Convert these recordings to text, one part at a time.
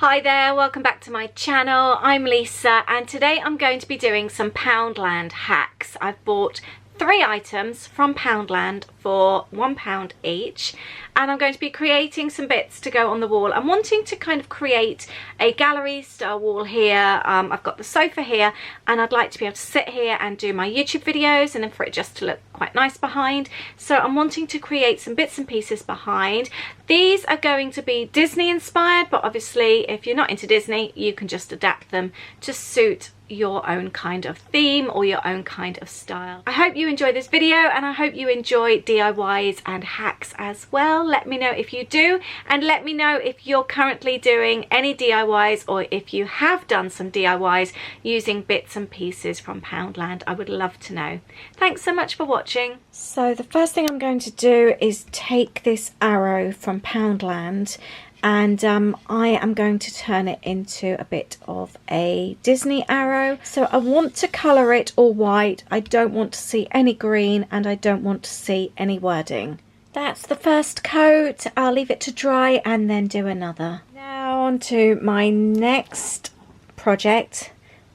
Hi there, welcome back to my channel. I'm Lisa and today I'm going to be doing some Poundland hacks. I've bought 3 items from Poundland for £1 each and I'm going to be creating some bits to go on the wall. I'm wanting to kind of create a gallery style wall here. I've got the sofa here and I'd like to be able to sit here and do my YouTube videos and then for it just to look quite nice behind. So I'm wanting to create some bits and pieces behind. These are going to be Disney inspired, but obviously if you're not into Disney you can just adapt them to suit your own kind of theme or your own kind of style. I hope you enjoy this video and I hope you enjoy DIYs and hacks as well. Let me know if you do and let me know if you're currently doing any DIYs or if you have done some DIYs using bits and pieces from Poundland. I would love to know. Thanks so much for watching. So the first thing I'm going to do is take this arrow from Poundland and I am going to turn it into a bit of a Disney arrow. So I want to colour it all white. I don't want to see any green and I don't want to see any wording. That's the first coat. I'll leave it to dry and then do another. Now on to my next project.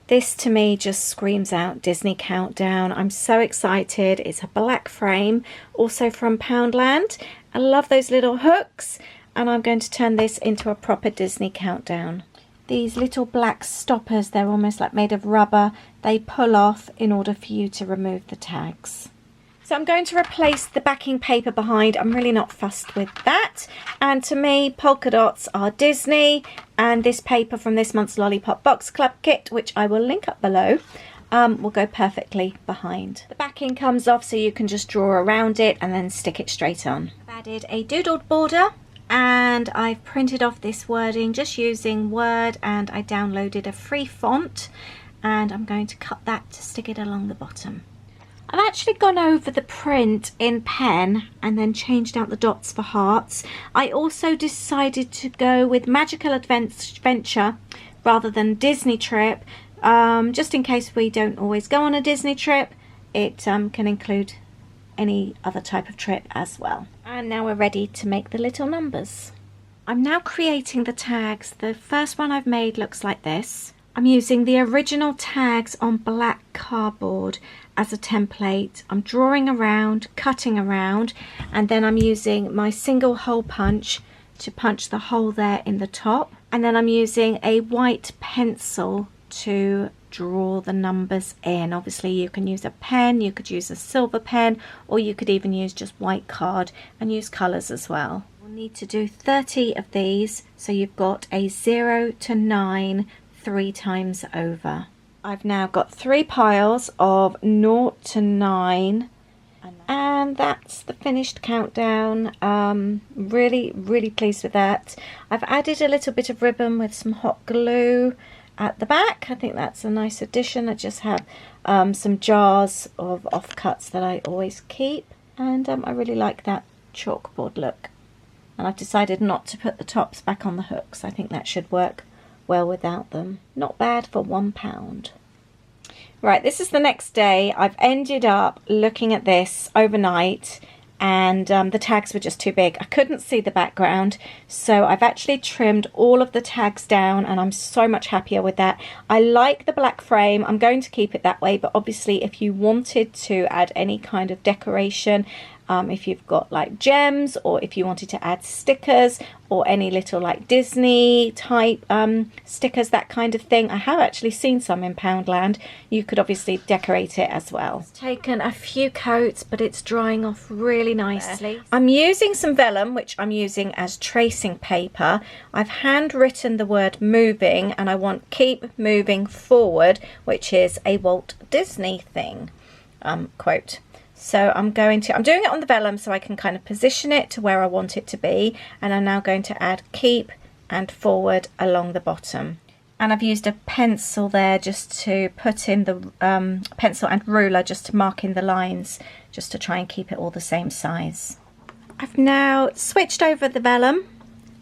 This to me just screams out Disney Countdown. I'm so excited. It's a black frame, also from Poundland. I love those little hooks. And I'm going to turn this into a proper Disney Countdown. These little black stoppers, they're almost like made of rubber. They pull off in order for you to remove the tags. So I'm going to replace the backing paper behind. I'm really not fussed with that. And to me, polka dots are Disney. And this paper from this month's Lollipop Box Club Kit, which I will link up below, will go perfectly behind. The backing comes off so you can just draw around it and then stick it straight on. I've added a doodled border. And I've printed off this wording just using Word and I downloaded a free font and I'm going to cut that to stick it along the bottom. I've actually gone over the print in pen and then changed out the dots for hearts. I also decided to go with Magical Adventure rather than Disney Trip, just in case we don't always go on a Disney trip. It can include any other type of trip as well. And now we're ready to make the little numbers. I'm now creating the tags. The first one I've made looks like this. I'm using the original tags on black cardboard as a template. I'm drawing around, cutting around, and then I'm using my single hole punch to punch the hole there in the top. And then I'm using a white pencil to draw the numbers in. Obviously you can use a pen, you could use a silver pen, or you could even use just white card and use colours as well. We'll need to do 30 of these, so you've got a 0 to 9 3 times over. I've now got 3 piles of 0 to 9 and that's the finished countdown. Really pleased with that. I've added a little bit of ribbon with some hot glue at the back. I think that's a nice addition. I just have some jars of offcuts that I always keep and I really like that chalkboard look, and I've decided not to put the tops back on the hooks. I think that should work well without them. Not bad for £1. Right, this is the next day. I've ended up looking at this overnight and the tags were just too big. I couldn't see the background, so I've actually trimmed all of the tags down and I'm so much happier with that. I like the black frame. I'm going to keep it that way, but obviously if you wanted to add any kind of decoration, if you've got like gems or if you wanted to add stickers or any little like Disney type stickers, that kind of thing. I have actually seen some in Poundland. You could obviously decorate it as well. It's taken a few coats but it's drying off really nicely. I'm using some vellum, which I'm using as tracing paper. I've handwritten the word moving and I want keep moving forward, which is a Walt Disney thing, quote. So I'm doing it on the vellum so I can kind of position it to where I want it to be, and I'm now going to add keep and forward along the bottom. And I've used a pencil there just to put in the pencil and ruler just to mark in the lines, just to try and keep it all the same size. I've now switched over the vellum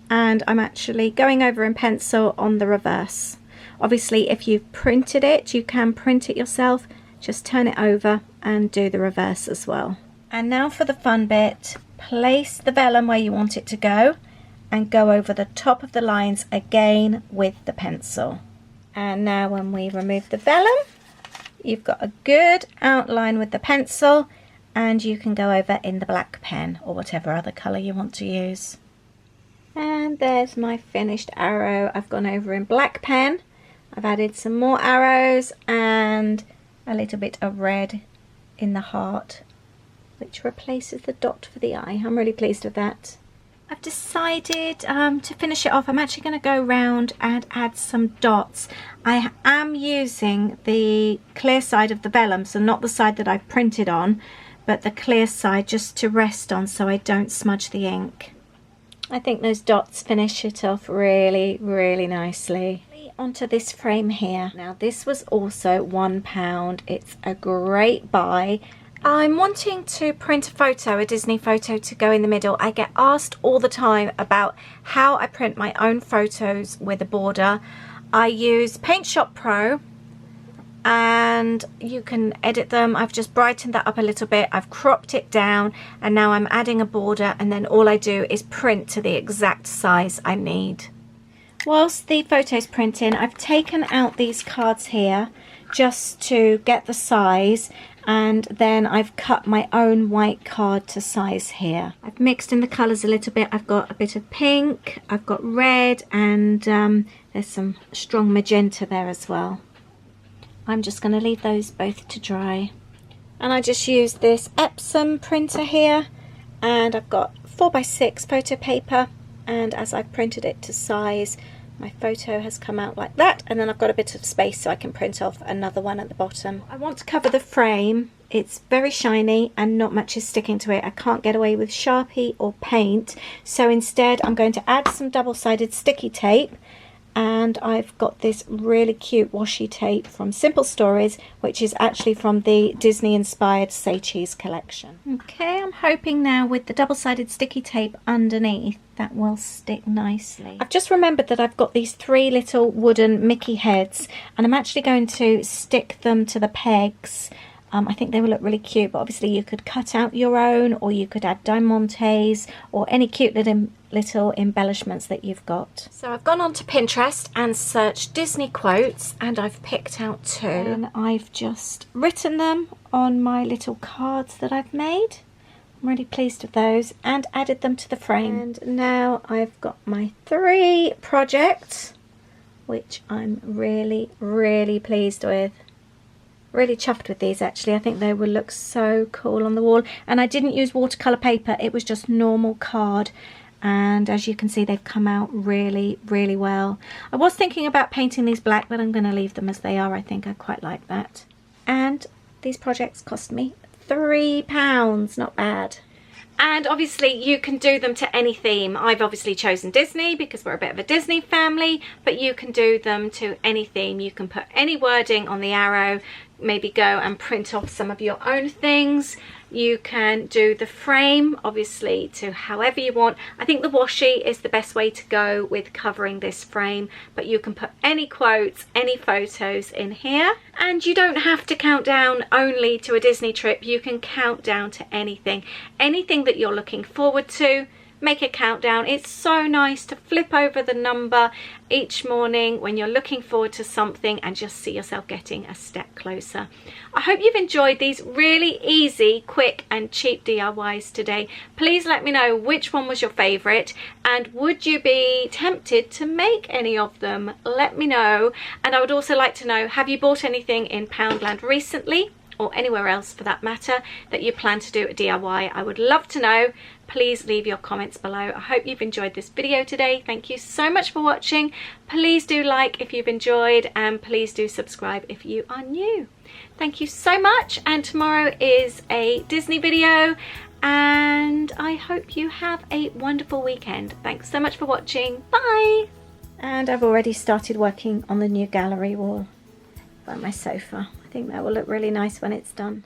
and I'm actually going over in pencil on the reverse. Obviously if you've printed it, you can print it yourself. Just turn it over and do the reverse as well. And now for the fun bit. Place the vellum where you want it to go and go over the top of the lines again with the pencil. And now when we remove the vellum, you've got a good outline with the pencil, and you can go over in the black pen or whatever other colour you want to use. And there's my finished arrow. I've gone over in black pen. I've added some more arrows and a little bit of red in the heart, which replaces the dot for the eye. I'm really pleased with that. I've decided to finish it off. I'm actually going to go round and add some dots. I am using the clear side of the vellum, so not the side that I've printed on, but the clear side just to rest on so I don't smudge the ink. I think those dots finish it off really, really nicely. Onto this frame here. Now this was also £1. It's a great buy. I'm wanting to print a photo, a Disney photo, to go in the middle. I get asked all the time about how I print my own photos with a border. I use Paint Shop Pro and you can edit them. I've just brightened that up a little bit. I've cropped it down and now I'm adding a border, and then all I do is print to the exact size I need. Whilst the photo's printing, I've taken out these cards here just to get the size, and then I've cut my own white card to size here. I've mixed in the colours a little bit. I've got a bit of pink, I've got red, and there's some strong magenta there as well. I'm just going to leave those both to dry. And I just used this Epsom printer here, and I've got 4x6 photo paper, and as I've printed it to size, my photo has come out like that, and then I've got a bit of space so I can print off another one at the bottom. I want to cover the frame. It's very shiny and not much is sticking to it. I can't get away with Sharpie or paint, so instead I'm going to add some double-sided sticky tape, and I've got this really cute washi tape from Simple Stories, which is actually from the Disney inspired Say Cheese collection. Okay, I'm hoping now with the double-sided sticky tape underneath that will stick nicely. I've just remembered that I've got these 3 little wooden Mickey heads, and I'm actually going to stick them to the pegs. I think they will look really cute, but obviously you could cut out your own, or you could add diamantes or any cute little embellishments that you've got. So I've gone on to Pinterest and searched Disney quotes, and I've picked out 2. And I've just written them on my little cards that I've made. I'm really pleased with those, and added them to the frame. And now I've got my 3 projects, which I'm really, really pleased with. Really chuffed with these actually. I think they will look so cool on the wall. And I didn't use watercolour paper, it was just normal card. And as you can see, they've come out really, really well. I was thinking about painting these black, but I'm going to leave them as they are. I think I quite like that. And these projects cost me £3, not bad. And obviously you can do them to any theme. I've obviously chosen Disney because we're a bit of a Disney family, but you can do them to any theme. You can put any wording on the arrow, maybe go and print off some of your own things. You can do the frame obviously to however you want. I think the washi is the best way to go with covering this frame, but you can put any quotes, any photos in here, and you don't have to count down only to a Disney trip. You can count down to anything that you're looking forward to. Make a countdown. It's so nice to flip over the number each morning when you're looking forward to something and just see yourself getting a step closer. I hope you've enjoyed these really easy, quick and cheap DIYs today. Please let me know which one was your favourite, and would you be tempted to make any of them? Let me know. And I would also like to know, have you bought anything in Poundland recently, or anywhere else for that matter, that you plan to do a DIY? I would love to know. Please leave your comments below. I hope you've enjoyed this video today. Thank you so much for watching. Please do like if you've enjoyed, and please do subscribe if you are new. Thank you so much, and tomorrow is a Disney video, and I hope you have a wonderful weekend. Thanks so much for watching. Bye! And I've already started working on the new gallery wall by my sofa. I think that will look really nice when it's done.